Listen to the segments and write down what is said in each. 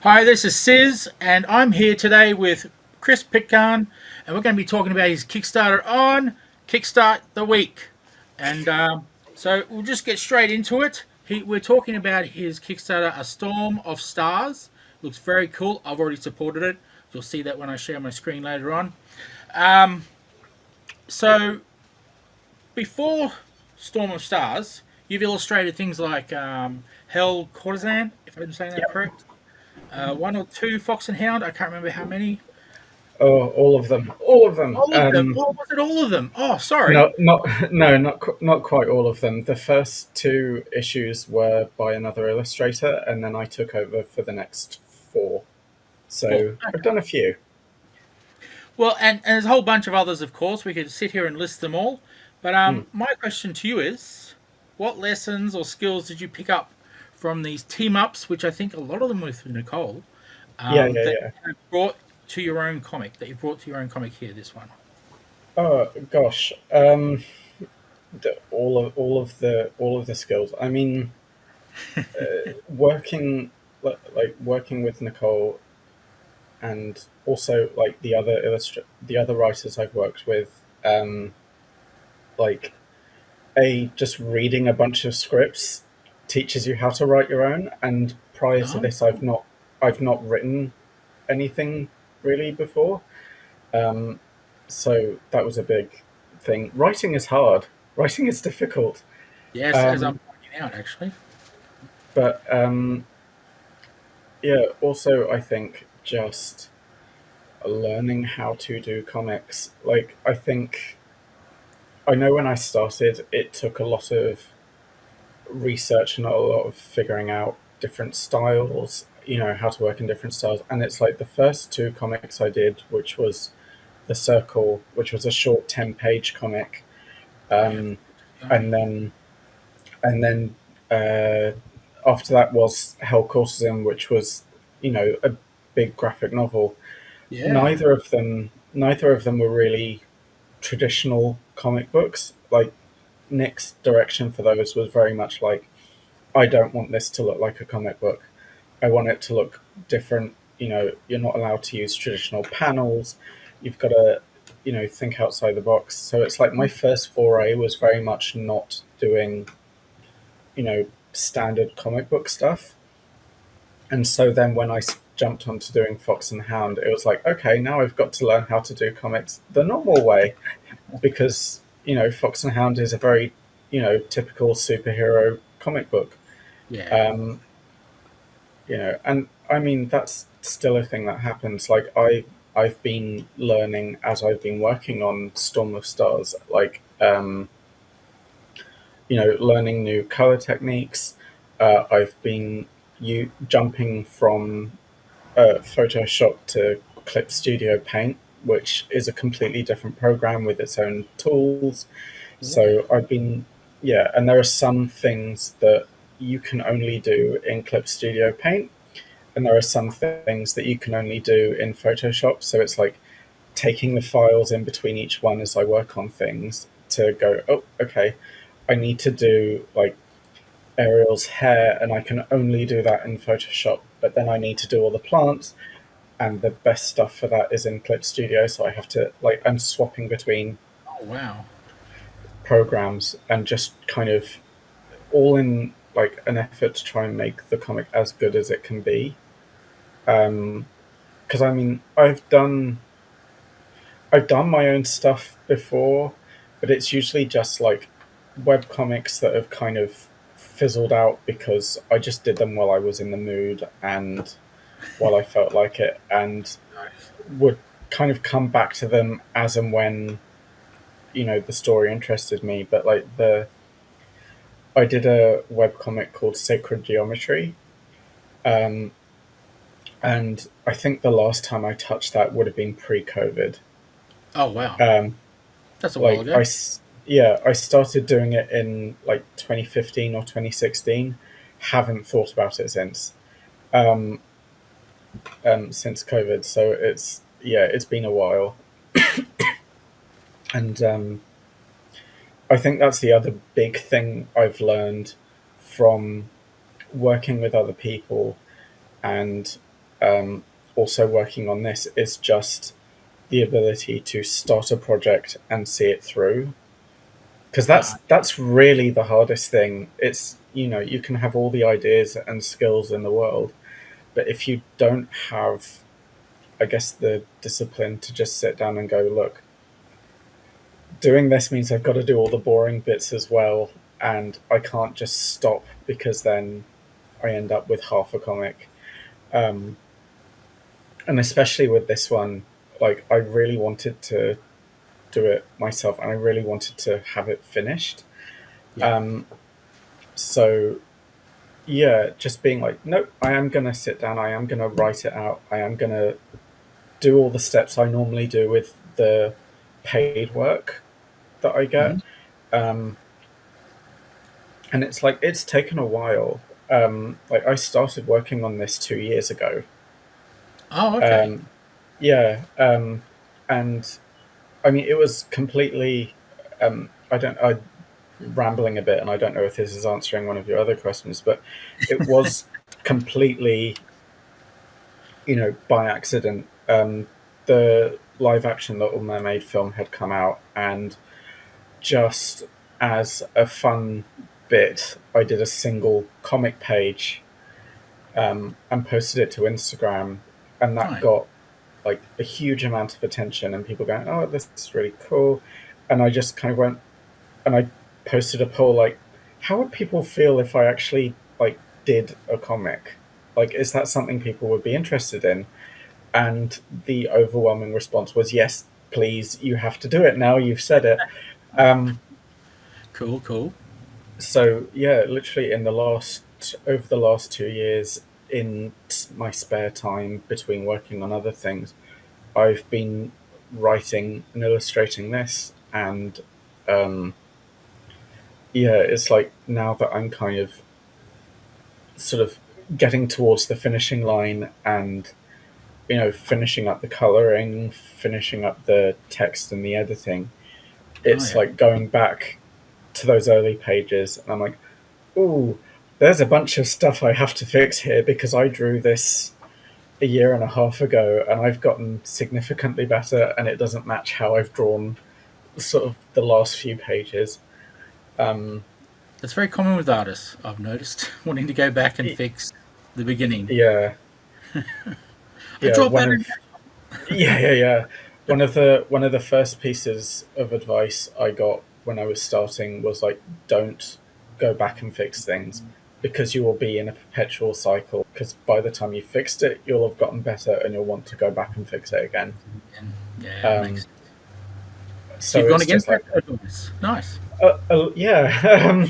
Hi, this is Sis, and I'm here today with Chris Pitcairn, and we're going to be talking about his Kickstarter on Kickstart the Week. And so we'll just get straight into it. We're talking about his Kickstarter, A Storm of Stars. Looks very cool. I've already supported it. You'll see that when I share my screen later on. Um, so before Storm of Stars, you've illustrated things like Hell Courtesan, if I'm saying that Yep. correct. One or two Fox and Hound. I can't remember how many. Oh, all of them. All of them. All of them. Oh, was it all of them? Oh, sorry. No, not no, not quite all of them. The first two issues were by another illustrator, and then I took over for the next four. Four. So I've Okay. done a few. Well, and there's a whole bunch of others, of course. We could sit here and list them all. But Mm. my question to you is, what lessons or skills did you pick up from these team ups, which I think a lot of them were with Nicole, Yeah, yeah, that yeah. you have brought to your own comic? That you brought to your own comic here. This one. Oh gosh. All of the skills. I mean, working like working with Nicole, and also like the other writers I've worked with. Like just reading a bunch of scripts teaches you how to write your own. And prior to Oh, this, I've not written anything really before. Um, so that was a big thing. Writing is hard. Writing is difficult. yes, as I'm Um, pointing out, actually. but yeah, also I think just learning how to do comics. Like I think I know when I started, it took a lot of research and a lot of figuring out different styles, how to work in different styles. And it's like the first two comics I did, which was The Circle, which was a short 10-page comic, Yeah. um, Going. and then and then after that was Hell Courtesan, which was a big graphic novel. Yeah. Neither of them were really traditional comic books. Like Nick's direction for those was very much like, I don't want this to look like a comic book. I want it to look different. You're not allowed to use traditional panels. You've got to, think outside the box. So it's like my first foray was very much not doing, standard comic book stuff. And so then when I jumped onto doing Fox and Hound, it was like, okay, now I've got to learn how to do comics the normal way, because, Fox and Hound is a very, typical superhero comic book. Yeah. Um, and I mean that's still a thing that happens. Like I've been learning as I've been working on Storm of Stars, like learning new color techniques. I've been you jumping from Photoshop to Clip Studio Paint, which is a completely different program with its own tools. Yeah. So I've been, yeah, and there are some things that you can only do in Clip Studio Paint, and there are some things that you can only do in Photoshop. So it's like taking the files in between each one as I work on things to go, oh, okay, I need to do like Ariel's hair, and I can only do that in Photoshop. But then I need to do all the plants, and the best stuff for that is in Clip Studio. So I have to I'm swapping between Oh, wow. programs and just kind of all in like an effort to try and make the comic as good as it can be. Because I mean, I've done my own stuff before, but it's usually just like web comics that have kind of fizzled out because I just did them while I was in the mood and while I felt like it, and Nice. would kind of come back to them as and when the story interested me. But like I did a web comic called Sacred Geometry, um, and I think the last time I touched that would have been pre-COVID. Oh, wow. Um, That's a while like ago. yeah, I started doing it in like 2015 or 2016. Haven't thought about it um, since COVID. So it's been a while, and I think that's the other big thing I've learned from working with other people and also working on this is just the ability to start a project and see it through, because Ah, that's really the hardest thing. It's, you can have all the ideas and skills in the world, but if you don't have, I guess, the discipline to just sit down and go, look, doing this means I've got to do all the boring bits as well, and I can't just stop because then I end up with half a comic. Um, and especially with this one, like, I really wanted to do it myself, and I really wanted to have it finished. yeah. Um, so yeah, just being like, nope, I am gonna sit down, I am gonna write it out, I am gonna do all the steps I normally do with the paid work that I Hmm. get. Um, and it's like it's taken a while. Like, I started working on this 2 years ago. Oh, okay. Um, yeah, and I mean, it was completely. I don't. I rambling a bit, and I don't know if this is answering one of your other questions, but it was completely, by accident. The live action Little Mermaid film had come out, and just as a fun bit, I did a single comic page, and posted it to Instagram, and that Right. got like a huge amount of attention, and people going, "Oh, this is really cool," and I just kind of went, and I posted a poll like, "How would people feel if I actually like did a comic? Like, is that something people would be interested in?" And the overwhelming response was, "Yes, please, you have to do it now. You've said it." Um, Cool, cool. so yeah, literally over the last 2 years, in my spare time between working on other things, I've been writing and illustrating this, and um, yeah, it's like now that I'm kind of sort of getting towards the finishing line, and finishing up the coloring, finishing up the text and the editing. Oh, It's yeah. like going back to those early pages, and I'm like, "Ooh, there's a bunch of stuff I have to fix here because I drew this a year and a half ago, and I've gotten significantly better, and it doesn't match how I've drawn sort of the last few pages." Um, That's very common with artists, I've noticed, wanting to go back and y- fix the beginning. yeah, I yeah, draw better. yeah. One of the first pieces of advice I got when I was starting was like, don't go back and fix things, because you will be in a perpetual cycle. Because by the time you fixed it, you'll have gotten better, and you'll want to go back and fix it again. And yeah, it makes Um, sense. So so you've gone it's against just that like, advice. Nice. yeah,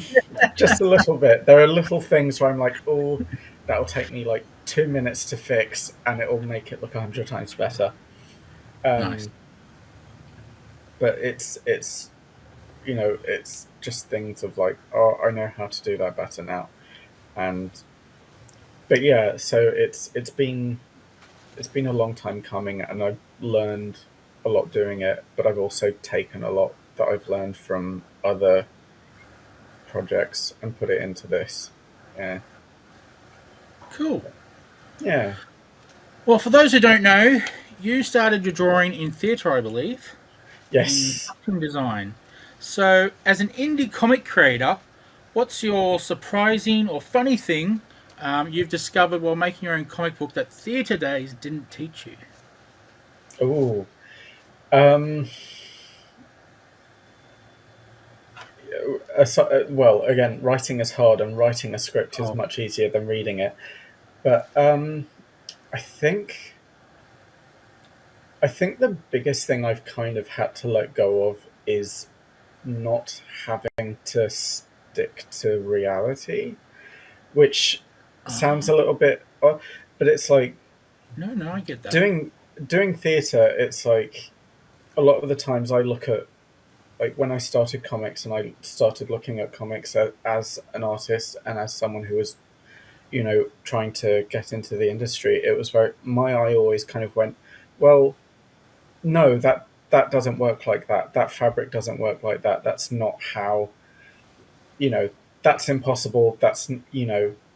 just a little bit. There are little things where I'm like, oh, that'll take me like 2 minutes to fix, and it'll make it look 100 times better. Nice. Um, but it's just things of like, oh, I know how to do that better now. And but yeah, so it's been a long time coming, and I've learned a lot doing it, but I've also taken a lot that I've learned from other projects and put it into this. Yeah. Cool. Yeah. Well, for those who don't know, you started your drawing in theatre, I believe, in Yes. costume design. So, as an indie comic creator, what's your surprising or funny thing you've discovered while making your own comic book that theatre days didn't teach you? Oh. Um well, again, writing is hard, and writing a script is Oh, much easier than reading it. But I think I think the biggest thing I've kind of had to let go of is not having to stick to reality, which sounds a little bit odd, but it's like no, no, I get that. doing doing theatre. It's like a lot of the times I look at, like, when I started comics, and I started looking at comics as an artist and as someone who was, trying to get into the industry. It was very, my eye always kind of went, well, no, that doesn't work like that. That fabric doesn't work like that. That's not how, you know that's impossible. That's,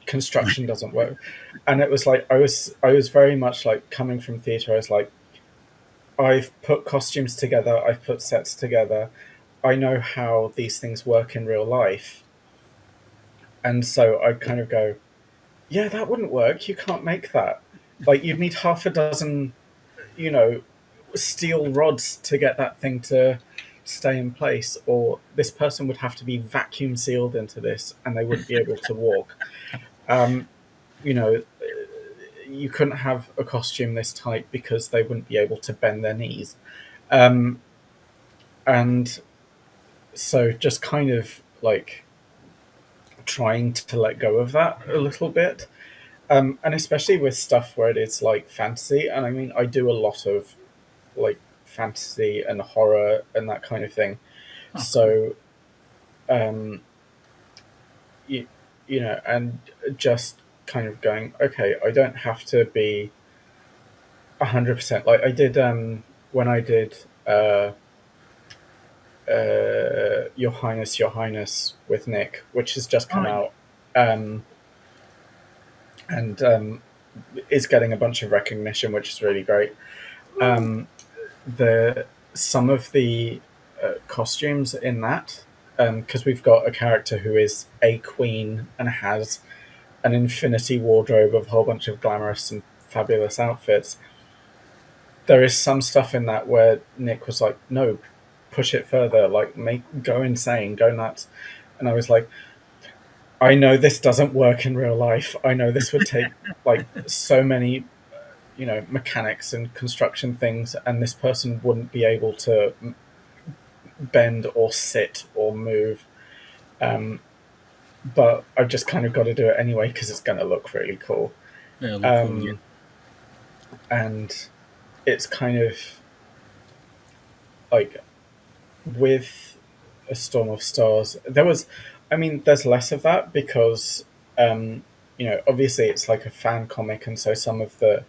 construction doesn't work. And it was like I was very much like coming from theatre. I was like, I've put costumes together, I've put sets together. I know how these things work in real life. And so I kind of go, yeah, that wouldn't work. You can't make that. Like you'd need half a dozen, you know, steel rods to get that thing to stay in place, or this person would have to be vacuum sealed into this and they wouldn't be able to walk. Um, you know, you couldn't have a costume this tight because they wouldn't be able to bend their knees. Um, and so just kind of like trying to let go of that a little bit. And especially with stuff where it is like fantasy. And I mean, I do a lot of like fantasy and horror and that kind of thing. Oh, cool. So, um, you, and just kind of going, okay, I don't have to be 100%. Like I did when I did Your Highness with Nick, which has just Oh, come out, um, and is getting a bunch of recognition, which is really great. Um, the Some of the costumes in that, because we've got a character who is a queen and has an infinity wardrobe of a whole bunch of glamorous and fabulous outfits. There is some stuff in that where Nick was like, "No, push it further, like go insane, go nuts," and I was like, "I know this doesn't work in real life. I know this would take like so many, mechanics and construction things, and this person wouldn't be able to bend or sit or move. Um, but I've just kind of got to do it anyway because it's going to look really cool." yeah, look cool. Yeah. Um, and it's kind of like with A Storm of Stars, there's less of that because, obviously it's like a fan comic, and so some of the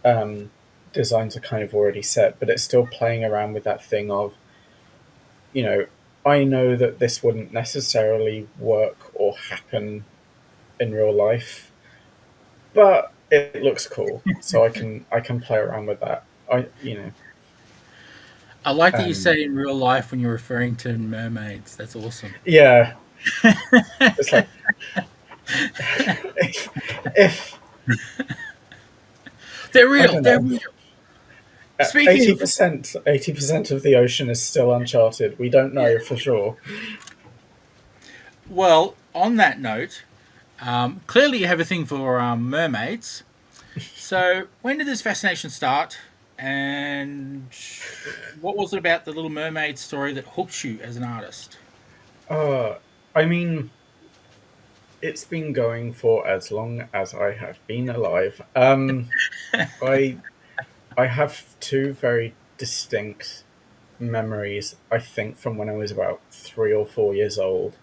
um, designs are kind of already set, but it's still playing around with that thing of, you know, I know that this wouldn't necessarily work or happen in real life, but it looks cool, so I can play around with that. I you know I like that you um, say in real life when you're referring to mermaids. That's awesome. yeah, it's like if They're I real. don't They're know, real. Speaking eighty of, percent, 80% of the ocean is still uncharted. We don't yeah. know for sure. Well, on that note, clearly you have a thing for mermaids. So, when did this fascination start? And what was it about the Little Mermaid story that hooked you as an artist? Uh, I mean, it's been going for as long as I have been alive. I I have two very distinct memories. I think from when I was about 3 or 4 years old.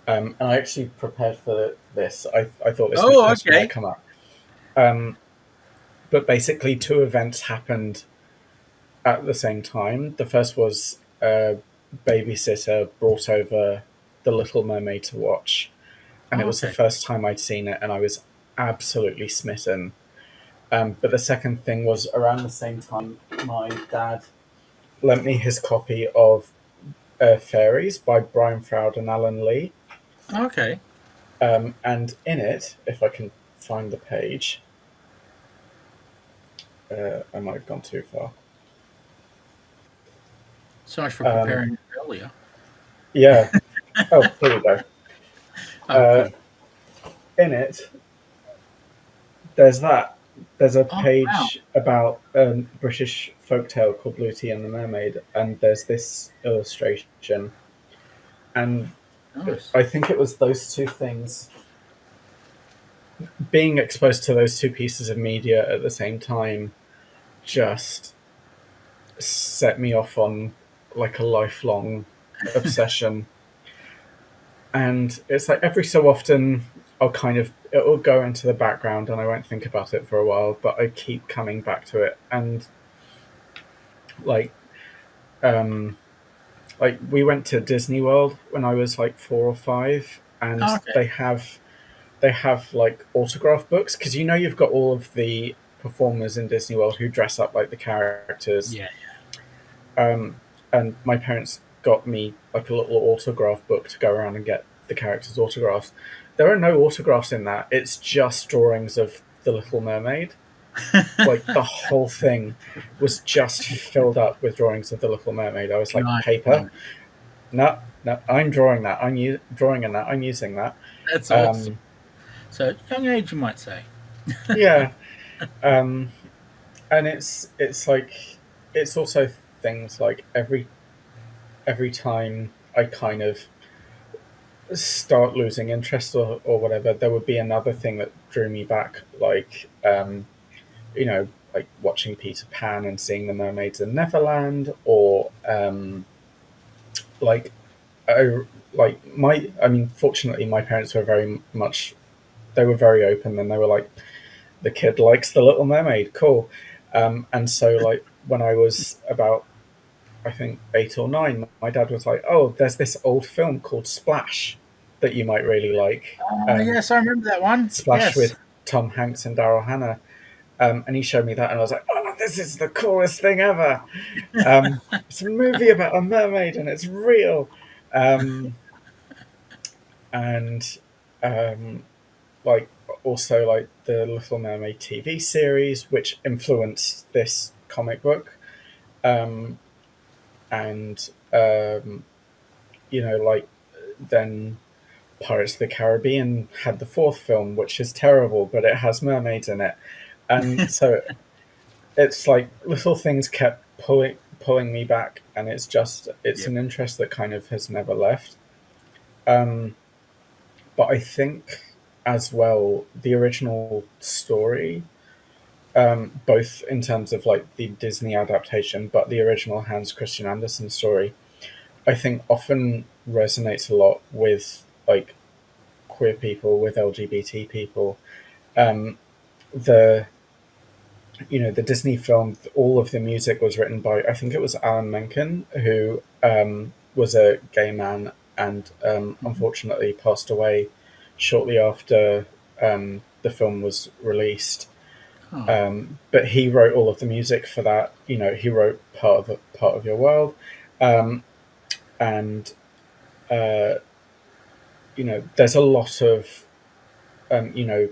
And I actually prepared for this. I thought this Oh, question might okay. come up. Um, but basically, two events happened at the same time. The first was a babysitter brought over The Little Mermaid to watch, and it Oh, was the okay. first time I'd seen it, and I was absolutely smitten. But the second thing was around the same time, my dad lent me his copy of Fairies by Brian Froud and Alan Lee. Okay. And in it, if I can find the page, I might have gone too far. So much for Um, preparing earlier. yeah. Oh, here we go. Oh, Uh, cool. in it, there's that. There's a Oh, wow. page about a British folktale called Lootie and the Mermaid, and there's this illustration. And Nice. I think it was those two things, being exposed to those two pieces of media at the same time, just set me off on like a lifelong obsession. And it's like every so often it'll go into the background and I won't think about it for a while, but I keep coming back to it. And like um we went to Disney World when I was like 4 or 5, and Okay. they have they have like autograph books, because you know you've got all of the performers in Disney World who dress up like the characters. Yeah. Um, and my parents got me like a little autograph book to go around and get the characters' autographs. There are no autographs in that. It's just drawings of the Little Mermaid. Like the whole thing was just filled up with drawings of the Little Mermaid. I was like, Nice. paper? Nice. No, no, I'm drawing that. Drawing in that. I'm using that. That's awesome. Um, So young age, you might say. yeah, um, and it's like it's also things like every time I kind of start losing interest or whatever, there would be another thing that drew me back, like you know, like watching Peter Pan and seeing the mermaids in Neverland, or like I like my. I mean, fortunately, my parents were very much. They were very open, and they were like, the kid likes the Little Mermaid, cool. And so, like when I was about, I think 8 or 9, my dad was like, "Oh, there's this old film called Splash that you might really like." Oh yes, I remember that one. Splash Yes. with Tom Hanks and Daryl Hannah. And he showed me that, and I was like, "Oh, this is the coolest thing ever!" It's a movie about a mermaid, and it's real. Um, and um, like also like the Little Mermaid TV series, which influenced this comic book, um, and like then Pirates of the Caribbean had the fourth film, which is terrible, but it has mermaids in it, and so it's like little things kept pulling me back, and it's Yep. an interest that kind of has never left. Um, but I think as well the original story, both in terms of like the Disney adaptation, but the original Hans Christian Andersen story, I think often resonates a lot with like queer people, with LGBT people. Um, the the Disney film, all of the music was written by, I think it was Alan Menken, who was a gay man and Mhm. unfortunately passed away shortly after the film was released. Oh, But he wrote all of the music for that. He wrote Part of Your World, um, and uh, there's a lot of um, you know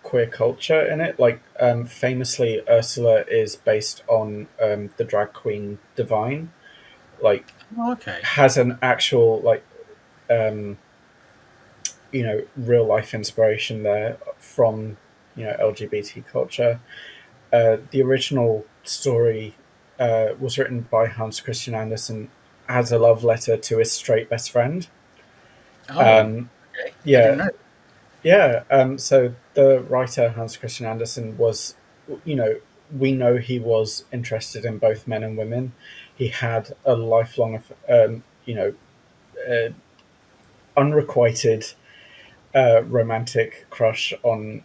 queer culture in it. Like famously, Ursula is based on the drag queen Divine. Like oh, okay. has an actual like real life inspiration there from LGBT culture. The original story was written by Hans Christian Andersen as a love letter to his straight best friend. Oh, Um, okay. I didn't yeah, know. yeah. So the writer Hans Christian Andersen was, you know, we know he was interested in both men and women. He had a lifelong, uh, unrequited romantic crush on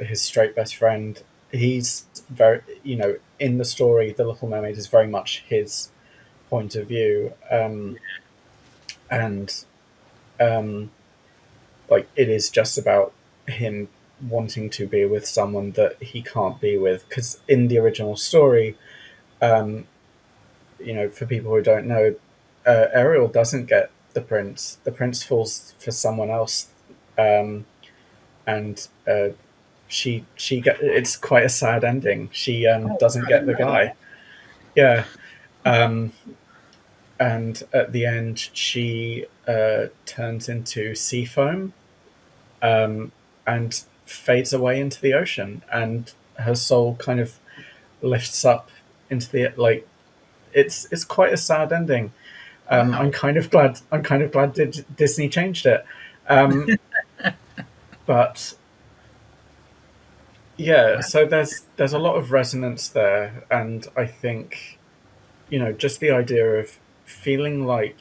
his straight best friend. He's very, in the story, The Little Mermaid is very much his point of view, and um, like it is just about him wanting to be with someone that he can't be with. Because in the original story, um, for people who don't know, Ariel doesn't get the prince. The prince falls for someone else, and she get it's quite a sad ending. She Oh, doesn't I get didn't the know that. guy. Yeah, um, and at the end she turns into sea foam, and fades away into the ocean, and her soul kind of lifts up into the like. It's quite a sad ending. Wow. I'm kind of glad Disney changed it. Um, but yeah, Wow. so there's a lot of resonance there, and I think just the idea of feeling like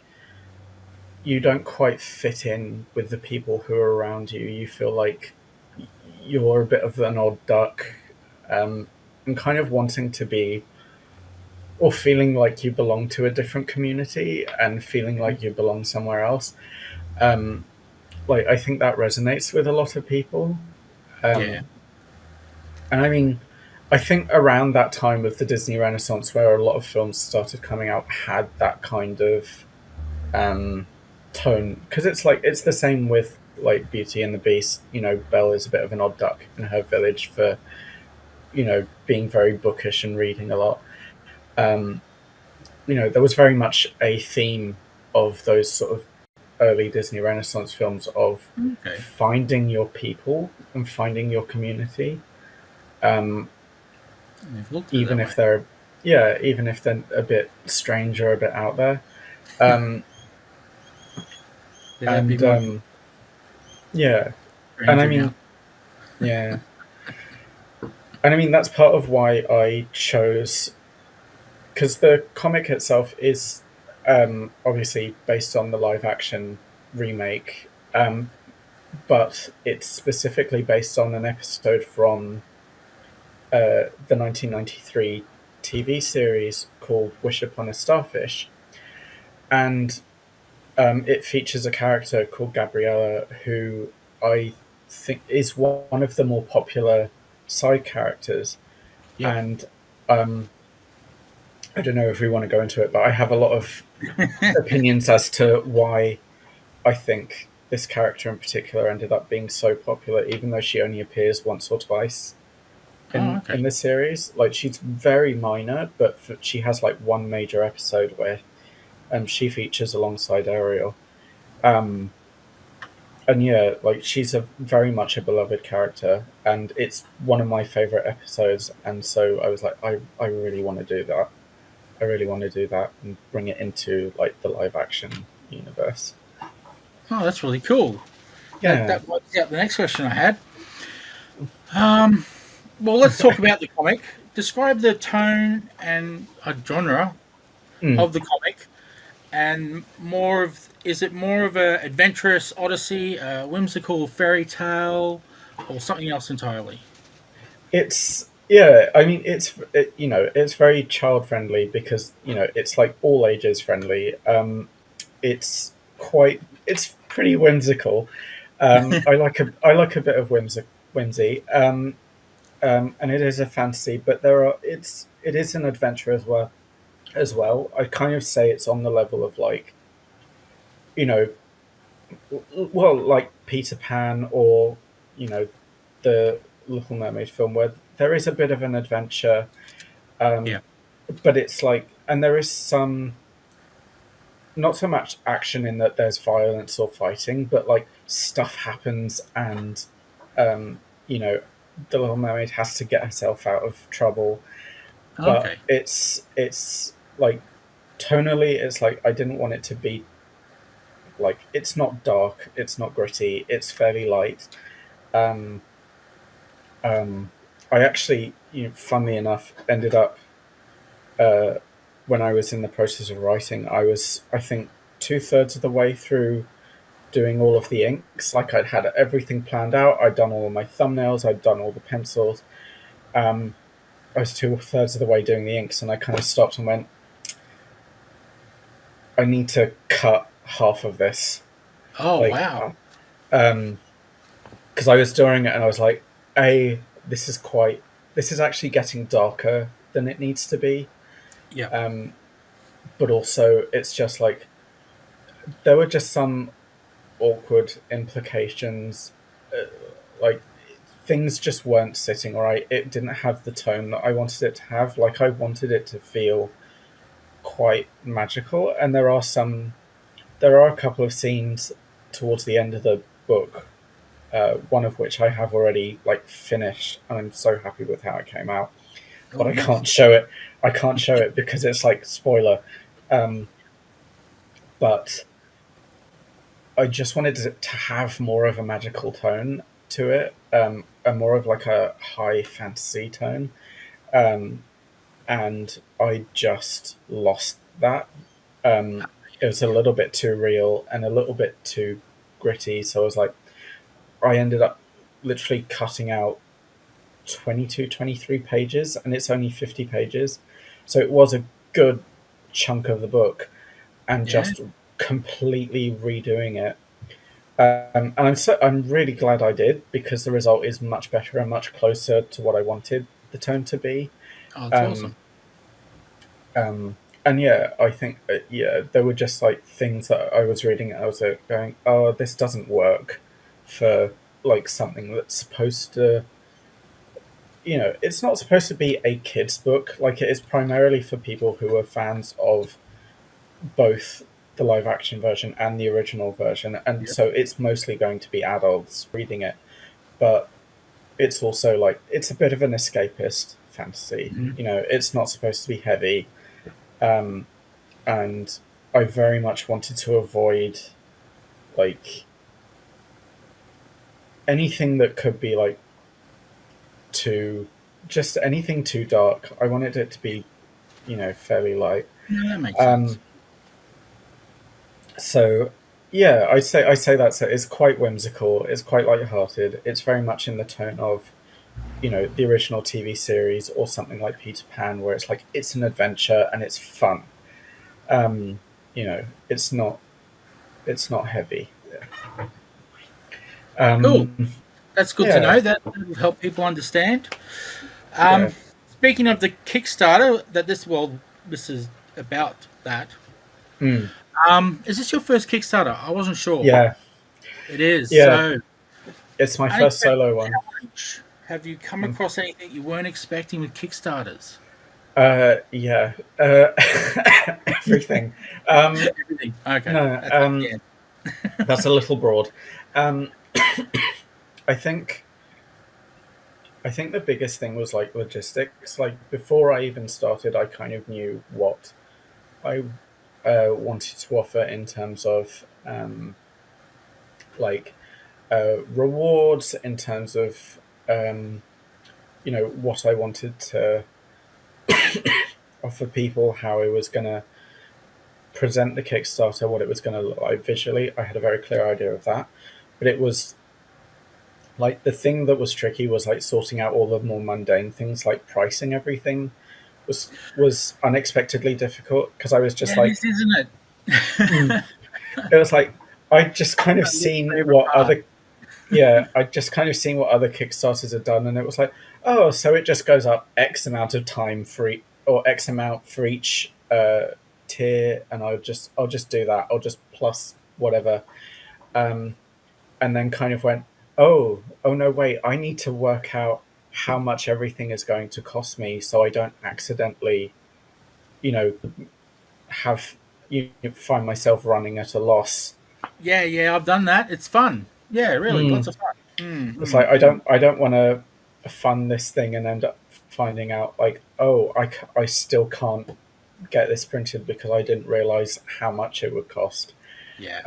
you don't quite fit in with the people who are around you. You feel like you're a bit of an odd duck, and kind of wanting to be, or feeling like you belong to a different community and feeling like you belong somewhere else. Um, like I think that resonates with a lot of people. Yeah. Um, and I mean, I think around that time of the Disney Renaissance, where a lot of films started coming out, had that kind of um, tone, because it's like it's the same with like Beauty and the Beast. You know, Belle is a bit of an odd duck in her village for being very bookish and reading a lot. Um, there was very much a theme of those sort of early Disney Renaissance films of Okay. finding your people and finding your community, um, I've looked at it even that way. if they're yeah, even if they're a bit strange or a bit out there. Um, Yeah, that'd be and my yeah, and I stranger now. mean yeah, and I mean that's part of why I chose, because the comic itself is obviously based on the live action remake, but it's specifically based on an episode from the 1993 TV series called Wish Upon a Starfish. And it features a character called Gabriella, who I think is one of the more popular side characters. Yep. And um, I don't know if we want to go into it, but I have a lot of opinions as to why I think this character in particular ended up being so popular, even though she only appears once or twice Oh, in okay. in the series. Like she's very minor, but she has like one major episode where she features alongside Ariel. Um, and yeah, like she's a very much a beloved character, and it's one of my favorite episodes. And so I was like, I really want to do that. I really want to do that and bring it into like the live action universe. Oh, that's really cool. That Yeah. that wipes out the next question I had. Um, well, let's talk about the comic. Describe the tone and a genre Mm. of the comic, and more of is it more of a adventurous odyssey, a whimsical fairy tale, or something else entirely? It's yeah. I mean, it's very child friendly because it's like all ages friendly. It's pretty whimsical. I like a bit of whimsy. And it is a fantasy, but it is an adventure as well. I kind of say it's on the level of like you know, well, like Peter Pan or you know the Little Mermaid film, where there is a bit of an adventure, Yeah. um, but it's like, and there is some, not so much action in that there's violence or fighting, but like stuff happens, and um, you know, the Little Mermaid has to get herself out of trouble. But Okay. it's like tonally, it's like I didn't want it to be like, it's not dark, it's not gritty, it's fairly light. Um, um, I actually, funnily enough, ended up uh, when I was in the process of writing, I think 2/3 of the way through doing all of the inks. Like I'd had everything planned out. I'd done all of my thumbnails. I'd done all the pencils. Um, I was 2/3 of the way doing the inks, and I kind of stopped and went, I need to cut half of this. Oh, Like, wow. um, because I was doing it, and I was like, this is actually getting darker than it needs to be. Yeah. Um, but also, it's just like there were just some awkward implications. Uh, like things just weren't sitting right. It didn't have the tone that I wanted it to have. Like I wanted it to feel quite magical. And there are a couple of scenes towards the end of the book. One of which I have already like finished, and I'm so happy with how it came out. But Oh, I nice. can't show it. I can't show it because it's like spoiler. Um, but I just wanted to have more of a magical tone to it, and more of like a high fantasy tone. Um, and I just lost that. It was a little bit too real and a little bit too gritty. So I was like, I ended up literally cutting out 22, 23 pages, and it's only 50 pages. So it was a good chunk of the book, and Yeah. just completely redoing it. And I'm really glad I did, because the result is much better and much closer to what I wanted the tone to be. Oh, it's awesome. Um, and yeah, I think yeah, there were just like things that I was reading and I was going, oh, this doesn't work for like something that's supposed to, it's not supposed to be a kids book. Like, it is primarily for people who are fans of both the live action version and the original version, and Yep. so it's mostly going to be adults reading it. But it's also like, it's a bit of an escapist fantasy. Mhm. It's not supposed to be heavy. Um, and I very much wanted to avoid like anything that could be like too just anything too dark. I wanted it to be, fairly light. Yeah, that makes sense. Um, so yeah, I say that, so it's quite whimsical. It's quite light-hearted. It's very much in the tone of the original TV series or something like Peter Pan, where it's like it's an adventure and it's fun. Um, it's not heavy. Cool. Um, That's good to yeah, know. That will help people understand. yeah. Um, Speaking of the Kickstarter, this is about that. Mm. Is this your first Kickstarter? I wasn't sure. Yeah, It is. yeah. So, It's my first unexpected solo one. challenge. Have you come Mm. across anything you weren't expecting with Kickstarters? Yeah. Everything. Um, Everything. Okay. no, That's at the end. that's a little broad. Um, I think I think the biggest thing was like logistics. Like, before I even started, I kind of knew what I wanted to offer in terms of like rewards, in terms of um, what I wanted to offer people, how I was going to present the Kickstarter, what it was going to look like visually. I had a very clear idea of that, but it was like the thing that was tricky was like sorting out all the more mundane things, like pricing everything was unexpectedly difficult, because I was Yeah, just it like, is, isn't mm. it? It was like I'd just kind of My least seen favorite what part. other yeah, I'd just kind of seen what other Kickstarters had done, and it was like, oh, so it just goes up X amount of time or X amount for each tier, and I'll just do that. I'll just plus whatever, um, and then kind of went, oh no, wait, I need to work out how much everything is going to cost me, so I don't accidentally, you know, have find myself running at a loss. Yeah, yeah, I've done that. It's fun. Yeah, really, lots Mm. of fun. Mm, It's mm, like, I mm. don't want to fund this thing and end up finding out like, oh, I still can't get this printed because I didn't realize how much it would cost. Yeah,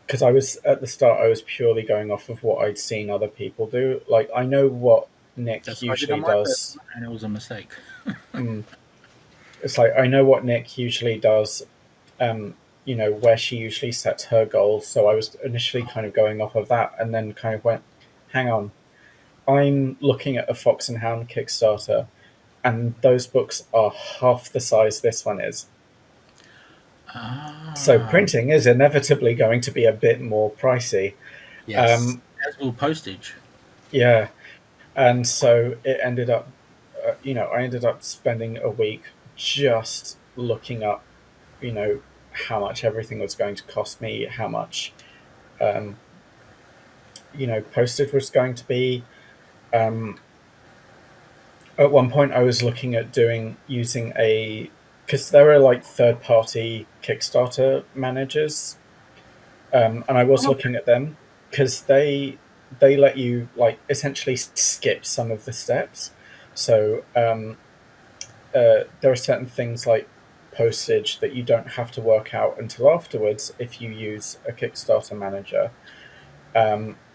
Because I was at the start, I was purely going off of what I'd seen other people do. Like, I know what Nick that's what I did on usually my first does. one, and it was a mistake. Mm. It's like, I know what Nick usually does. Where she usually sets her goals. So I was initially kind of going off of that, and then kind of went, hang on, I'm looking at a Fox and Hound Kickstarter, and those books are half the size this one is. So Ah, printing is inevitably going to be a bit more pricey. yes, Um, as will postage. yeah, and so it ended up, I ended up spending a week just looking up, how much everything was going to cost me, how much, um, postage was going to be. Um, At one point, I was looking at using because there are like third party Kickstarter managers, and I was Oh, looking at them because they let you like essentially skip some of the steps. So there are certain things like postage that you don't have to work out until afterwards if you use a Kickstarter manager,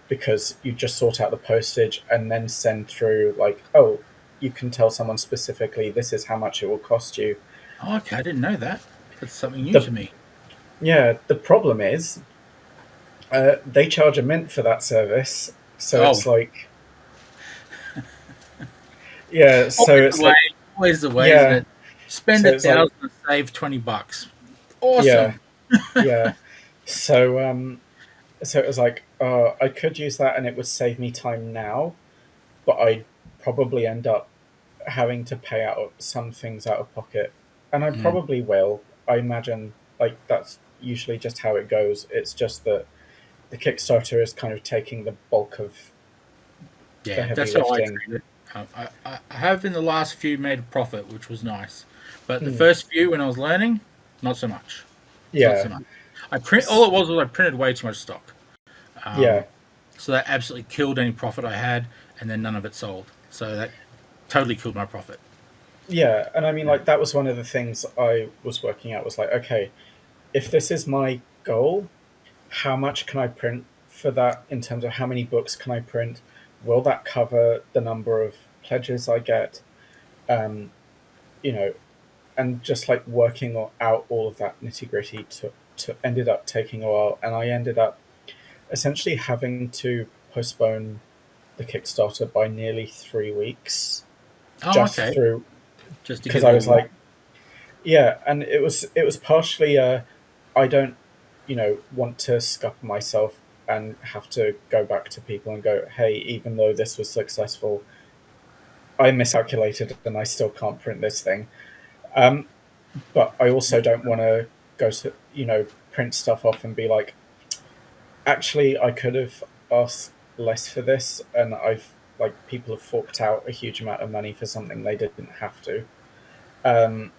because you just sort out the postage and then send through like, oh, you can tell someone specifically this is how much it will cost you. okay, I didn't know that. That's something new The to me. Yeah, the problem is they charge a mint for that service, so Oh, it's like, yeah, so always the it's way. like, Always the way, isn't yeah, it? Spend so a it's like, thousand and save $20. yeah, Awesome. yeah, so so it was like, I could use that and it would save me time now, but I'd probably end up having to pay out some things out of pocket, and I Mm. probably will. I imagine like that's usually just how it goes. It's just that the Kickstarter is kind of taking the bulk of the Yeah, heavy that's how I lifting. treat it. I have in the last few made a profit, which was nice, but the Mm, first few when I was learning, not so much. Not so yeah, much. I print all it was I printed way too much stock, yeah, so that absolutely killed any profit I had, and then none of it sold. So that totally killed my profit. yeah. And I mean, like that was one of the things I was working out was like, okay, if this is my goal, how much can I print for that in terms of how many books can I print? Will that cover the number of pledges I get? Um, you know, and just like working out all of that nitty gritty to ended up taking a while, and I ended up essentially having to postpone the Kickstarter by nearly 3 weeks Oh, just okay. through Just to because get it I all was like, right. yeah, and it was partially I don't want to scupper myself and have to go back to people and go, hey, even though this was successful, I miscalculated and I still can't print this thing. Um, but I also don't want to go to print stuff off and be like, actually, I could have asked less for this, and I've like people have forked out a huge amount of money for something they didn't have to. Um,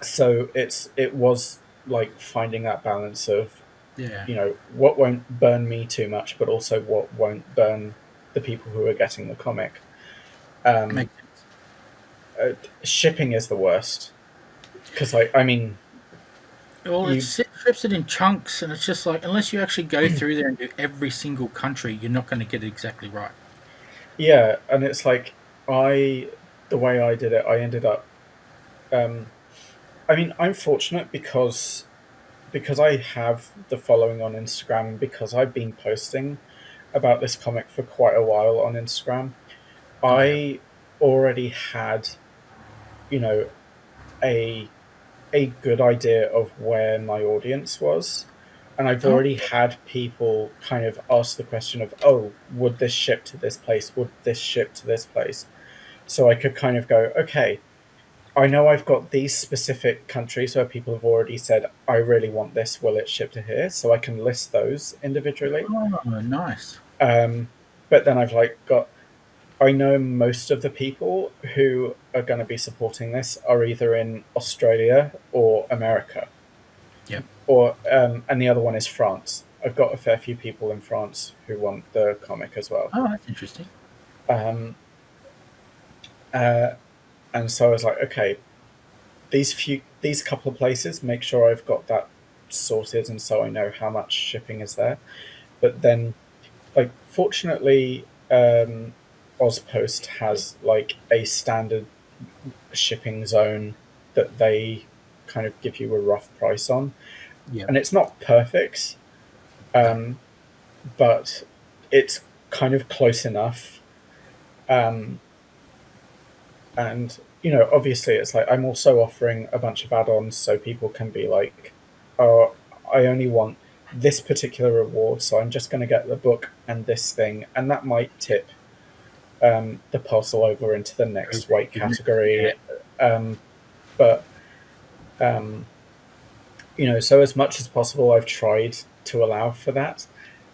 so it was like finding that balance of Yeah, what won't burn me too much, but also what won't burn the people who are getting the comic. Um, makes sense. uh, Shipping is the worst because I mean Well, you ships it in chunks, and it's just like unless you actually go through there and do every single country, you're not going to get it exactly right. yeah, and it's like I the way I did it, I ended up. Um, I mean, I'm fortunate because I have the following on Instagram, because I've been posting about this comic for quite a while on Instagram. Yeah. I already had, you know, a good idea of where my audience was. And I've Oh, already had people kind of ask the question of, oh, would this ship to this place? Would this ship to this place? So I could kind of go, okay, I know I've got these specific countries where people have already said, I really want this, will it ship to here? So I can list those individually. oh, nice. Um, but then I've like got, I know most of the people who are going to be supporting this are either in Australia or America, Yep. and the other one is France. I've got a fair few people in France who want the comic as well. Oh, that's interesting. Um, uh, and so I was like, okay, these couple of places, make sure I've got that sorted, and so I know how much shipping is there. But then, like, fortunately, Ozpost has like a standard shipping zone that they kind of give you a rough price on, Yep. and it's not perfect, No. um, but it's kind of close enough. Um, and obviously, it's like I'm also offering a bunch of add-ons so people can be like, "Oh, I only want this particular reward, so I'm just going to get the book and this thing," and that might tip the parcel over into the Over next weight into the next, yeah. category. But so as much as possible, I've tried to allow for that,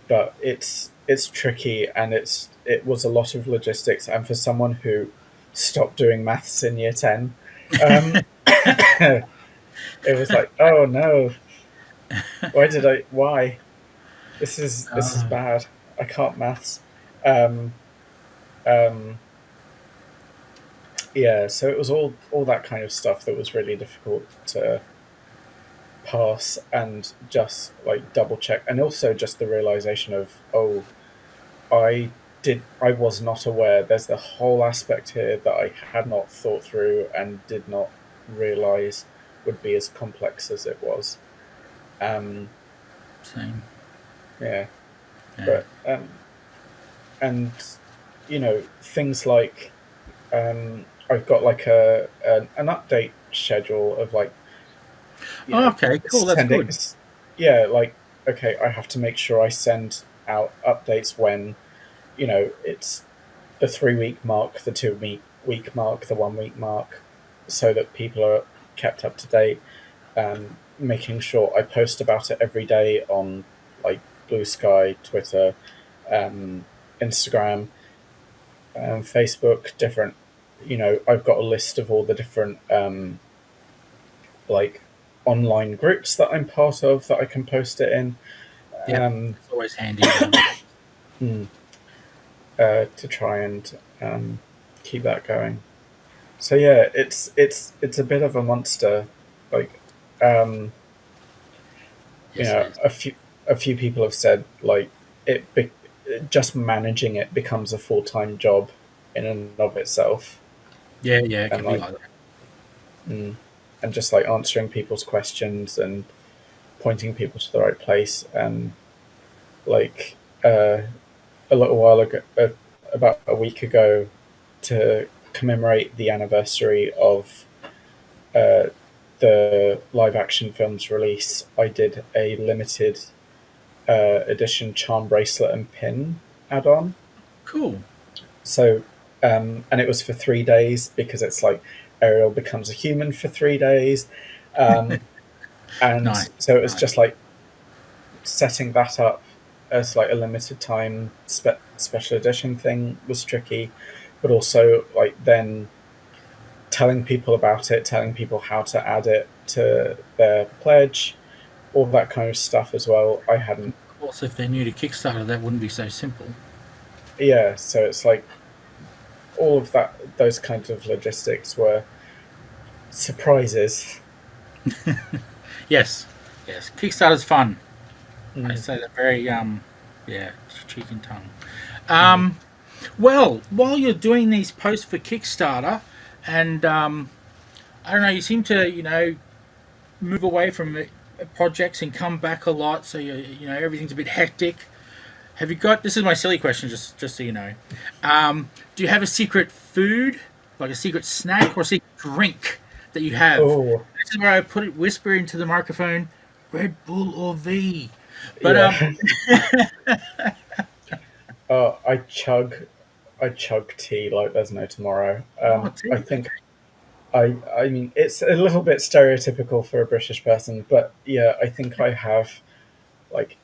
but it's tricky, and it was a lot of logistics, and for someone who stopped doing maths in year 10, it was like, oh no, why this is Uh, bad. I can't maths. um, um, yeah, so it was all that kind of stuff that was really difficult to pass and just like double check, and also just the realization of, oh, I was not aware there's the whole aspect here that I had not thought through and did not realize would be as complex as it was. um same. yeah, Yeah. but and things like, I've got like an update schedule of like Oh, okay, cool. That's sending, good. yeah, like okay, I have to make sure I send out updates when, it's the 3 week mark, the 2 week mark, the 1 week mark, so that people are kept up to date. Making sure I post about it every day on like Blue Sky, Twitter, Instagram, Facebook, different. I've got a list of all the different like online groups that I'm part of that I can post it in. Yep, Um, it's always handy to have. mm, to try and keep that going. So yeah, it's a bit of a monster. Like, um, Yes, it is. a few people have said like it be, just managing it becomes a full-time job in and of itself, Yeah, yeah, it and can be like like that. mm, and just like answering people's questions and pointing people to the right place, and like a little while ago, about a week ago, to commemorate the anniversary of uh, the live action film's release, I did a limited edition charm bracelet and pin add on. Cool. So, and it was for 3 days because it's like Ariel becomes a human for 3 days. Um, and Nice, so it was nice. just like setting that up as like a limited time special edition thing was tricky, but also like then telling people about it, telling people how to add it to their pledge, all that kind of stuff as well. I hadn't, Of course, if they're new to Kickstarter, that wouldn't be so simple. yeah. So it's like all of those kinds of logistics were surprises. Yes, yes. Kickstarter's fun. I Mm, say that very yeah, cheek and tongue. mm. Um, well, while you're doing these posts for Kickstarter, and I don't know, you seem to move away from projects and come back a lot, so everything's a bit hectic. Have you got? This is my silly question, just so you know. Do you have a secret food, like a secret snack or a secret drink that you have? Oh, This is where I put it, whisper into the microphone, Red Bull or V. But yeah. I chug tea like there's no tomorrow. oh, I tea. think I mean it's a little bit stereotypical for a British person, but yeah, I think I have like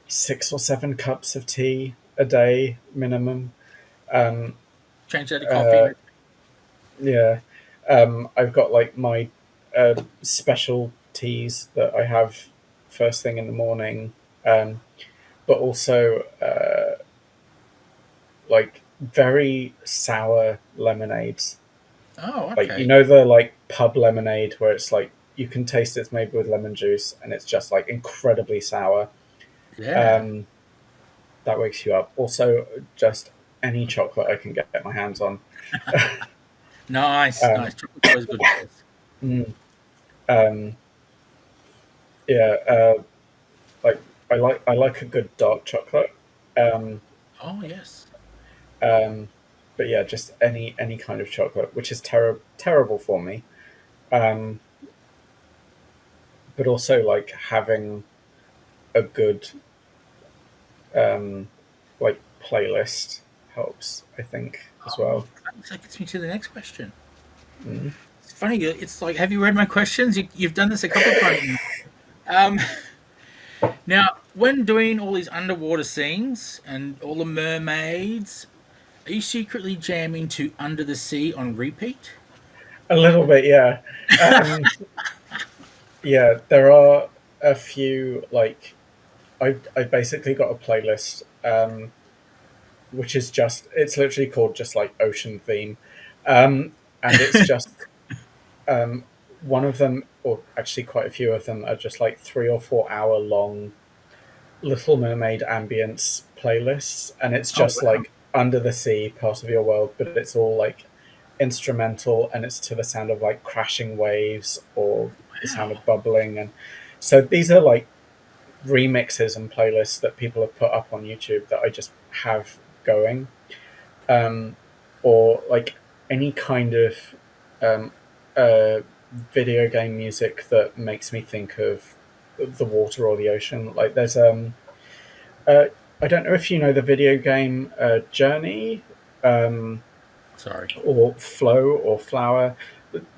6 or 7 cups of tea a day minimum. Um, Change that to coffee. uh, yeah, I've got like my special teas that I have first thing in the morning, um, but also like very sour lemonades. Oh, Like okay. the like pub lemonade where it's like you can taste it's made with lemon juice and it's just like incredibly sour. Yeah. Um, that wakes you up. Also, just any chocolate I can get my hands on. Nice, Um, nice. Chocolate's always good. mm, um, yeah, like I like a good dark chocolate. Um, Oh, yes. um, but yeah, just any kind of chocolate, which is terrible for me. Um, but also like having a good like playlist helps, I think, as Oh, well. thanks. That gets me to the next question. Mm. It's funny. It's like, have you read my questions? You've done this a couple of times now. Um, now, when doing all these underwater scenes and all the mermaids, are you secretly jamming to Under the Sea on repeat? A little bit, yeah. Um, yeah, there are a few like I basically got a playlist, which is just it's literally called just like ocean theme, and it's just um, one of them, or actually quite a few of them, are just like 3 or 4 hour long Little Mermaid ambience playlists, and it's Oh, just wow. like under the sea, part of your world, but it's all like instrumental, and it's to the sound of like crashing waves or the sound Wow. of bubbling, and so these are like remixes and playlists that people have put up on YouTube that I just have going, um, or like any kind of um, uh, video game music that makes me think of the water or the ocean. Like there's uh, I don't know if you know the video game Journey, um, Sorry. or Flow or Flower.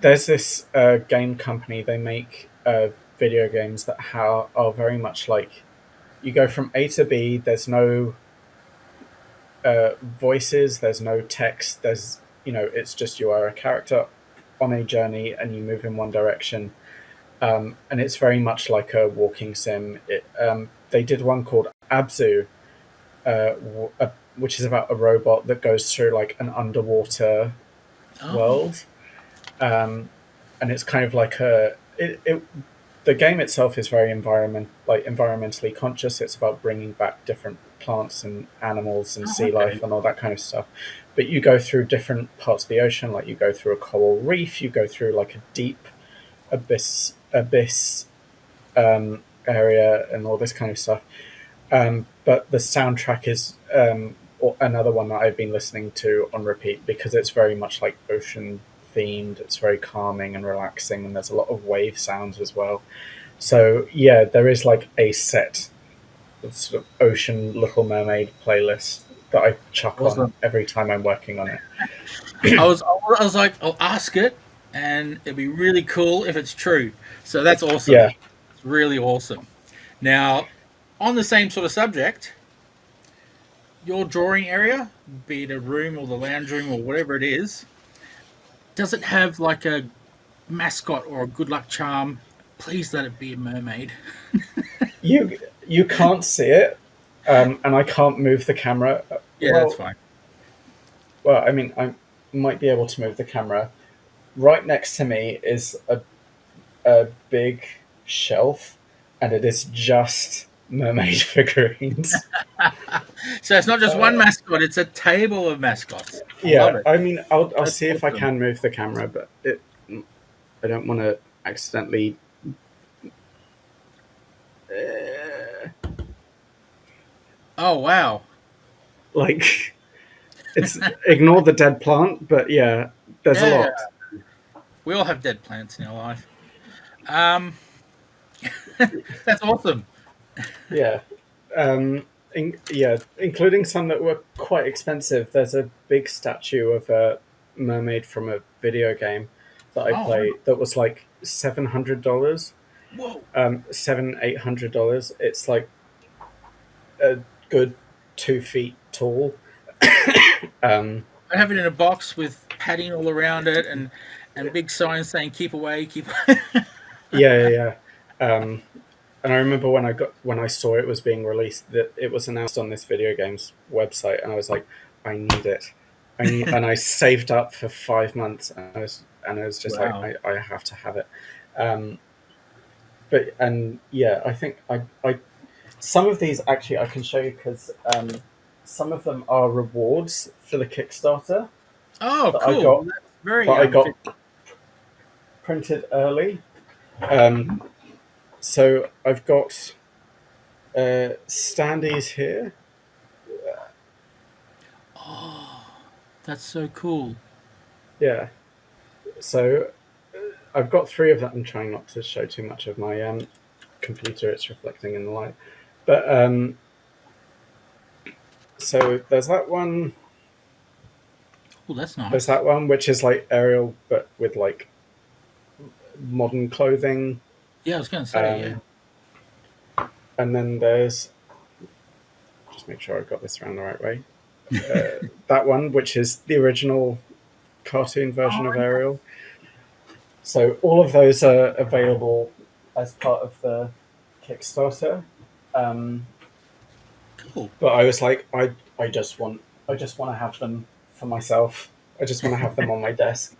There's this game company. They make video games that are very much like you go from A to B. There's no voices. There's no text. There's it's just you are a character on a journey and you move in one direction. And it's very much like a walking sim. They did one called Abzu, which is about a robot that goes through like an underwater Oh, world, and it's kind of like the game itself is very environmentally conscious. It's about bringing back different plants and animals and sea okay. life and all that kind of stuff. But you go through different parts of the ocean, like you go through a coral reef, you go through like a deep abyss area and all this kind of stuff. But the soundtrack is another one that I've been listening to on repeat because it's very much like ocean themed. It's very calming and relaxing, and there's a lot of wave sounds as well. So yeah, there is like a set sort of ocean Little Mermaid playlist that I chuck on Awesome. every time I'm working on it. I was like, I'll ask it, and it'd be really cool if it's true. So that's awesome. Yeah, It's really awesome. Now, on the same sort of subject, your drawing area, be it a room or the lounge room or whatever it is, does it have like a mascot or a good luck charm? Please let it be a mermaid. you can't see it, and I can't move the camera. Yeah, that's Well, fine. I mean, I might be able to move the camera. Right next to me is a big shelf, and it is just mermaid figurines. So it's not just one Uh, mascot; it's a table of mascots. I love yeah, it. I mean, I'll That's see if I awesome. can move the camera, but I don't want to accidentally. Uh, Oh wow! like, it's ignore the dead plant, but yeah, there's a Yeah, lot. we all have dead plants in our life. Um, that's awesome. Yeah, yeah, including some that were quite expensive. There's a big statue of a mermaid from a video game that I Oh, wow. played that was like $700, Whoa! $800. It's like a good 2 feet tall. Um, I have it in a box with padding all around it and big signs saying "Keep away, keep." Away. yeah, yeah, yeah. And I remember when I saw it was being released, that it was announced on this video games website, and I was like, I need it. And I saved up for 5 months, and I was just like, Wow. I have to have it. Um, but and yeah, I think I some of these actually I can show you because some of them are rewards for the Kickstarter Oh, that I cool. got That's very that I fit. got printed early. Um, so I've got standees here. Oh, that's so cool. Yeah. So I've got three of them. I'm trying not to show too much of my computer. It's reflecting in the light. But so there's that one. Oh, that's There's nice. that one, which is like Ariel, but with like modern clothing. Yeah, I was going to say, yeah. Um, and then there's, just make sure I've got this around the right way. That one, which is the original cartoon version of Oh, Ariel. So all of those are available as part of the Kickstarter. Um, cool. but I was like, I just want to have them for myself. I just want to have them on my desk.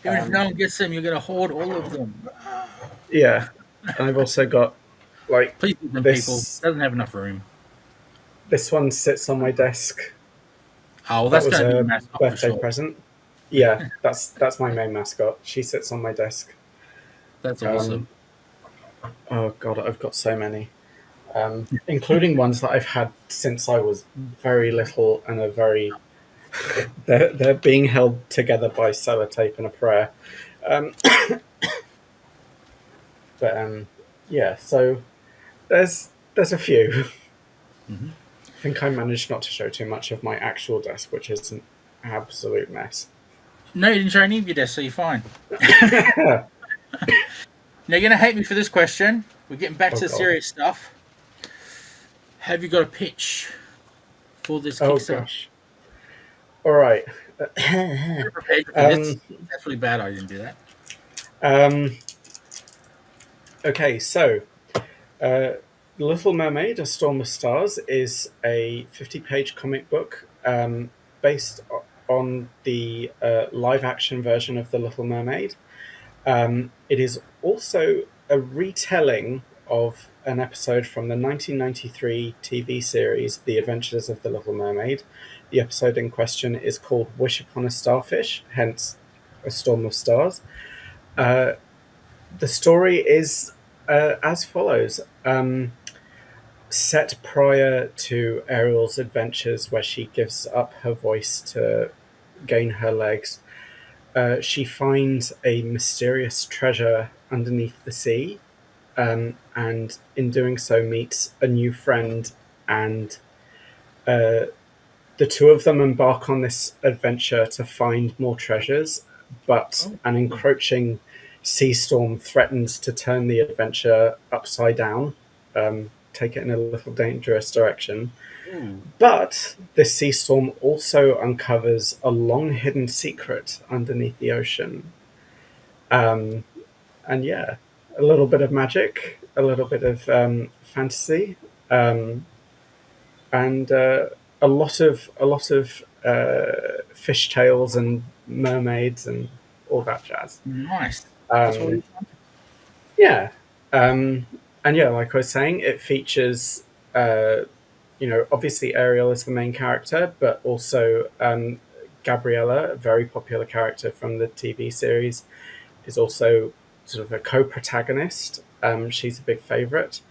Even if no Um, one gets them, you're going to hoard all of them. yeah, and I've also got like Please give them, people. this. Doesn't have enough room. This one sits on my desk. Oh, well, That that's was going to be your a mascot for birthday sure. present. Yeah, that's my main mascot. She sits on my desk. That's awesome. Um, oh god, I've got so many, including ones that I've had since I was very little and are very. They're being held together by sellotape and a prayer. Um, but Yeah, so there's a few. Mm-hmm. I think I managed not to show too much of my actual desk, which is an absolute mess. No, you didn't show any of your desk, so you're fine. Now, you're going to hate me for this question. We're getting back Oh to the god. serious stuff. Have you got a pitch for this Oh Kickstarter? gosh. All right. You're prepared for this. um, That's really bad. I didn't do that. um, okay, so uh, Little Mermaid: A Storm of Stars is a 50-page comic book based on the live-action version of The Little Mermaid. It is also a retelling of an episode from the 1993 TV series, The Adventures of the Little Mermaid. The episode in question is called Wish Upon a Starfish, hence A Storm of Stars. Uh, the story is as follows. Set prior to Ariel's adventures, where she gives up her voice to gain her legs, she finds a mysterious treasure underneath the sea, and in doing so meets a new friend, and uh, the two of them embark on this adventure to find more treasures, but Oh, an cool. encroaching sea storm threatens to turn the adventure upside down, take it in a little dangerous direction. Ooh. But this sea storm also uncovers a long hidden secret underneath the ocean. Um, and yeah, a little bit of magic, a little bit of fantasy, um, and a lot of fish tales and mermaids and all that jazz. Nice. That's what Um, we want. yeah, um, and yeah, like I was saying, it features obviously Ariel is the main character, but also Gabriella, a very popular character from the TV series, is also sort of a co-protagonist. She's a big favorite,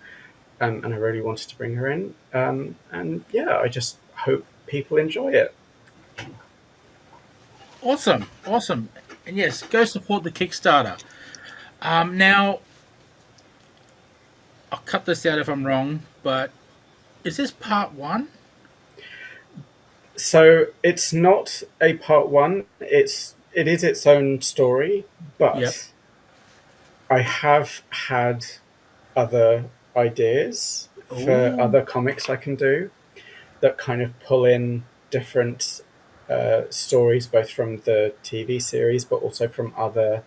and I really wanted to bring her in. And yeah, I just hope people enjoy it. Awesome. Awesome. And yes, go support the Kickstarter. Now, I'll cut this out if I'm wrong, but is this part one? So it's not a part one. It is its own story, Yep. but I have had other ideas for Oh, other comics I can do that kind of pull in different stories, both from the TV series, but also from other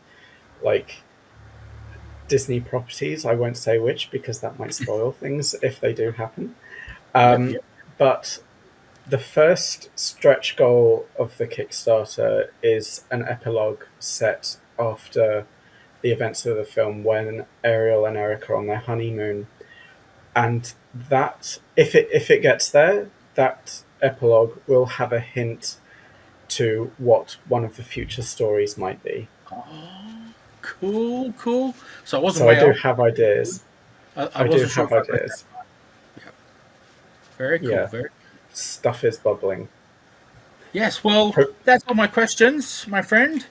like Disney properties. I won't say which because that might spoil things if they do happen. yep, Um, yep. but the first stretch goal of the Kickstarter is an epilogue set after the events of the film when Ariel and Eric are on their honeymoon, and that if it gets there, that epilogue will have a hint to what one of the future stories might be. Oh, cool, cool. So I wasn't So I way do off. have ideas. I I do wasn't sure if have I read that. ideas. Yep. Very cool. Yeah, Very. stuff is bubbling. Yes. Well, Pro- that's all my questions, my friend.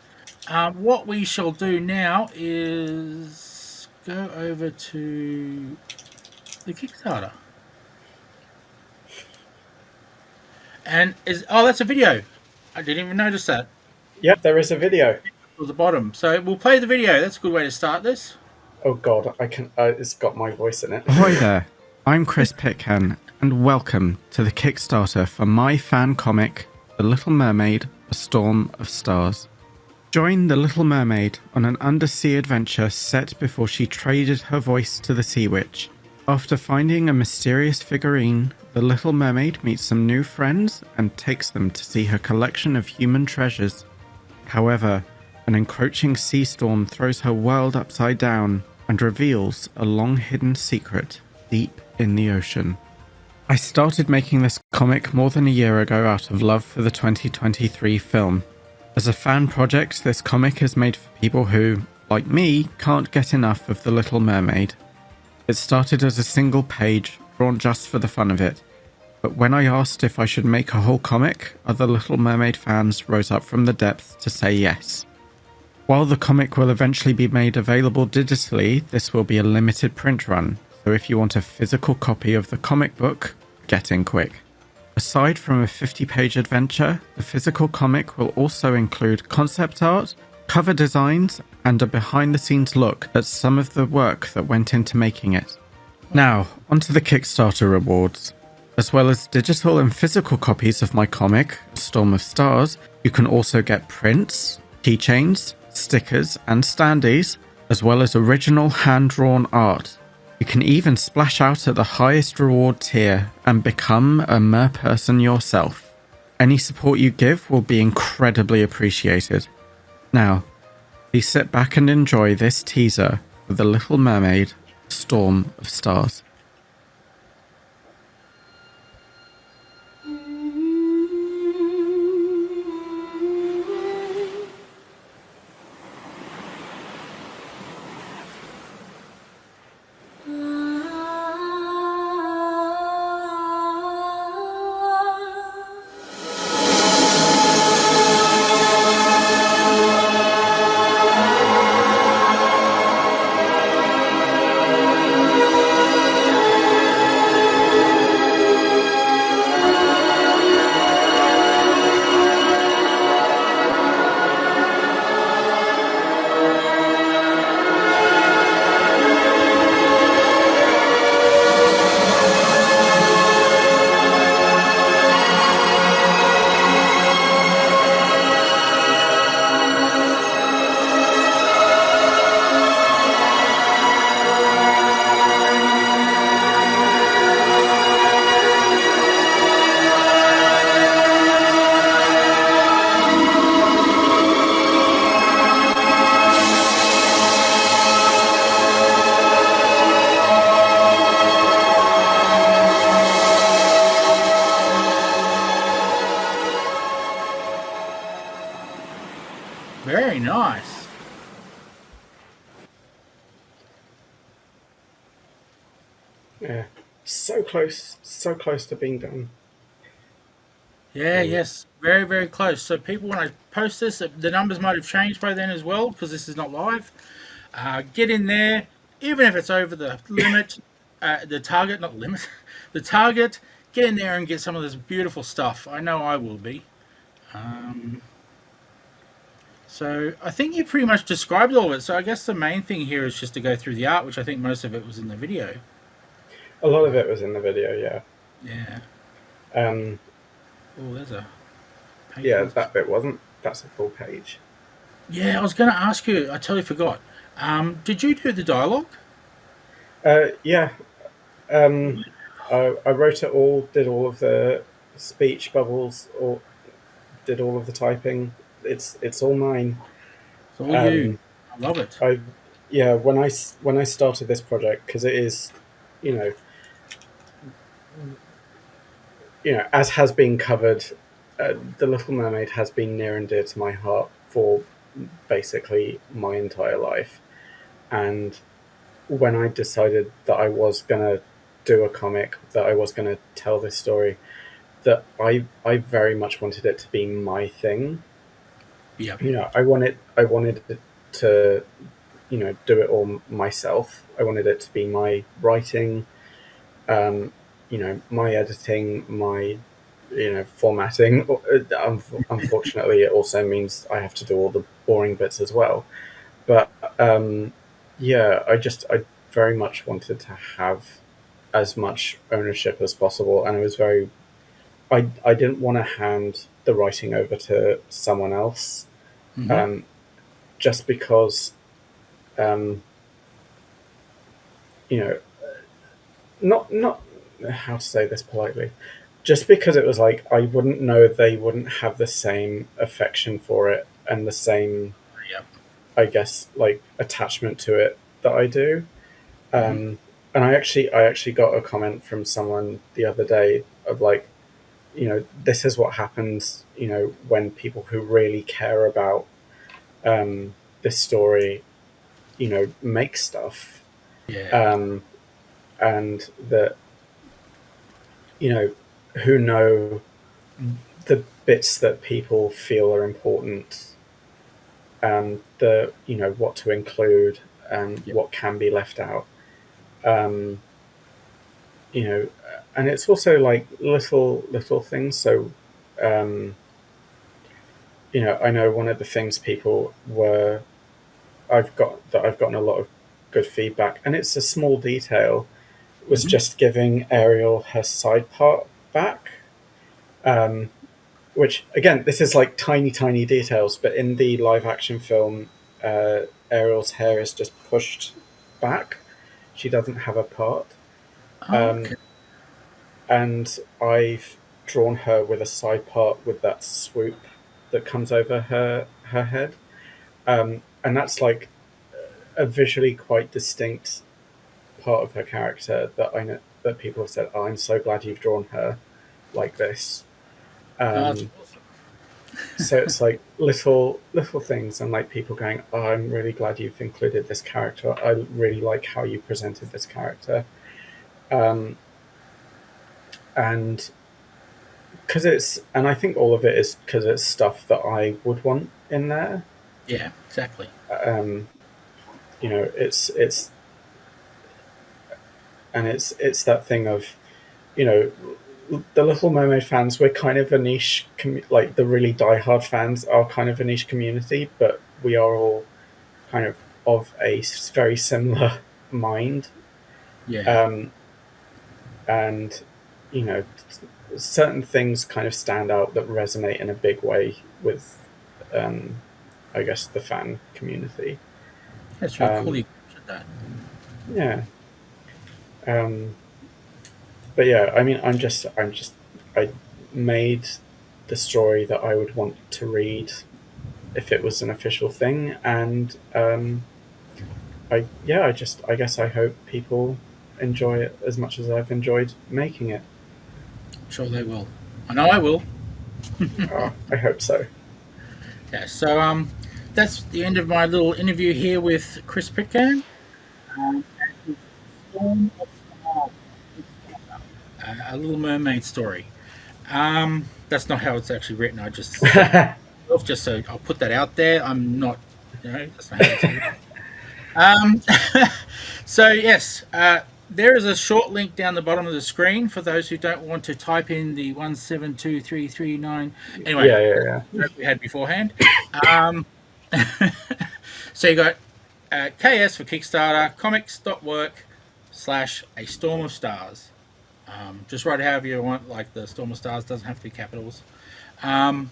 What we shall do now is go over to the Kickstarter. And is that's a video. I didn't even notice that. Yep, there is a video. At the bottom. So we'll play the video. That's a good way to start this. Oh god, I can. It's got my voice in it. Ahoy there, I'm Chris Pitcairn, and welcome to the Kickstarter for my fan comic, The Little Mermaid: A Storm of Stars. Join the Little Mermaid on an undersea adventure set before she traded her voice to the Sea Witch. After finding a mysterious figurine, the Little Mermaid meets some new friends and takes them to see her collection of human treasures. However, an encroaching sea storm throws her world upside down and reveals a long-hidden secret deep in the ocean. I started making this comic more than a year ago out of love for the 2023 film. As a fan project, this comic is made for people who, like me, can't get enough of The Little Mermaid. It started as a single page, drawn just for the fun of it, but when I asked if I should make a whole comic, other Little Mermaid fans rose up from the depths to say yes. While the comic will eventually be made available digitally, this will be a limited print run, so if you want a physical copy of the comic book, get in quick. Aside from a 50-page adventure, the physical comic will also include concept art, cover designs, and a behind-the-scenes look at some of the work that went into making it. Now, onto the Kickstarter rewards. As well as digital and physical copies of my comic, Storm of Stars, you can also get prints, keychains, stickers, and standees, as well as original hand-drawn art. You can even splash out at the highest reward tier and become a merperson yourself. Any support you give will be incredibly appreciated. Now, please sit back and enjoy this teaser for The Little Mermaid, Storm of Stars. Very nice. Yeah, so close to being done. Yeah, yes, very, very close. So people, when I post this, the numbers might have changed by then as well because this is not live. Get in there, even if it's over the limit, the target, not limit, the target. Get in there and get some of this beautiful stuff. I know I will be. So I think you pretty much described all of it. So I guess the main thing here is just to go through the art, which I think most of it was in the video. A lot of it was in the video, yeah. Yeah. Um, Oh, there's a page. yeah, that bit wasn't. That's a full page. Yeah, I was going to ask you. I totally forgot. Did you do the dialogue? Yeah, I wrote it all, did all of the speech bubbles, or did all of the typing. It's all mine. It's all you. I love it. I yeah, when I started this project, because it is, you know, as has been covered, The Little Mermaid has been near and dear to my heart for basically my entire life. And when I decided that I was gonna do a comic, that I was gonna tell this story, that I very much wanted it to be my thing. Yeah. I wanted it to, do it all myself. I wanted it to be my writing, my editing, my, formatting. Unfortunately, it also means I have to do all the boring bits as well. But I very much wanted to have as much ownership as possible, and I didn't want to hand the writing over to someone else, Mm-hmm. just because, um, you know, not how to say this politely, just because it was like I wouldn't know, they wouldn't have the same affection for it and the same, Yeah. I guess, like attachment to it that I do. Mm-hmm. And I actually got a comment from someone the other day of like, this is what happens, when people who really care about this story, make stuff, Yeah. um, and that, who know the bits that people feel are important, the what to include and Yep. what can be left out. Um, and it's also like little things. So, I know one of the things people were I've gotten a lot of good feedback, and it's a small detail, was Mhm. just giving Ariel her side part back. Um, which again, this is like tiny details, but in the live action film, Ariel's hair is just pushed back. She doesn't have a part. Oh, Um, okay. and I've drawn her with a side part with that swoop that comes over her head, and that's like a visually quite distinct part of her character that I know that people have said, "Oh, I'm so glad you've drawn her like this." Oh, that's Um, awesome. so it's like little things, and like people going, "Oh, I'm really glad you've included this character. I really like how you presented this character." Um, and and I think all of it is because it's stuff that I would want in there. Yeah, exactly. Um, it's and it's that thing of, you know, the Little Mermaid fans. We're kind of a niche, like the really diehard fans are kind of a niche community, but we are all kind of a very similar mind. Yeah, Um, and you know, certain things kind of stand out that resonate in a big way with, um, I guess, the fan community. that's really cool. Um, You captured that. yeah. Um, but yeah, I mean, I made the story that I would want to read if it was an official thing, and I guess I hope people enjoy it as much as I've enjoyed making it. I'm sure they will. I know I will. I hope so. Yeah. So that's the end of my little interview here with Chris Pitcairn. Storm of Stars, a Little Mermaid story. That's not how it's actually written. I just said it just so I'll put that out there. I'm not, that's not how it's written. Um, so yes, there is a short link down the bottom of the screen for those who don't want to type in the 172339. Anyway, Yeah. joke we had beforehand. Um, so you got KS for Kickstarter, comics.work/A Storm of Stars. Just write it however you want, like the Storm of Stars doesn't have to be capitals. Um,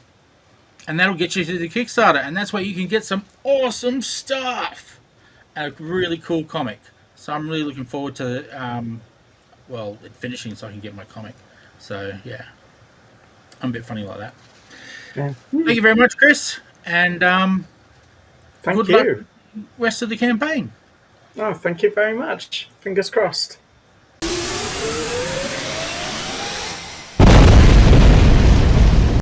and that'll get you to the Kickstarter, and that's where you can get some awesome stuff. A really cool comic. So I'm really looking forward to, it finishing so I can get my comic. So yeah, I'm a bit funny like that. Yeah. Thank you very much, Chris, and Thank good luck you. with the rest of the campaign. Oh, thank you very much. Fingers crossed.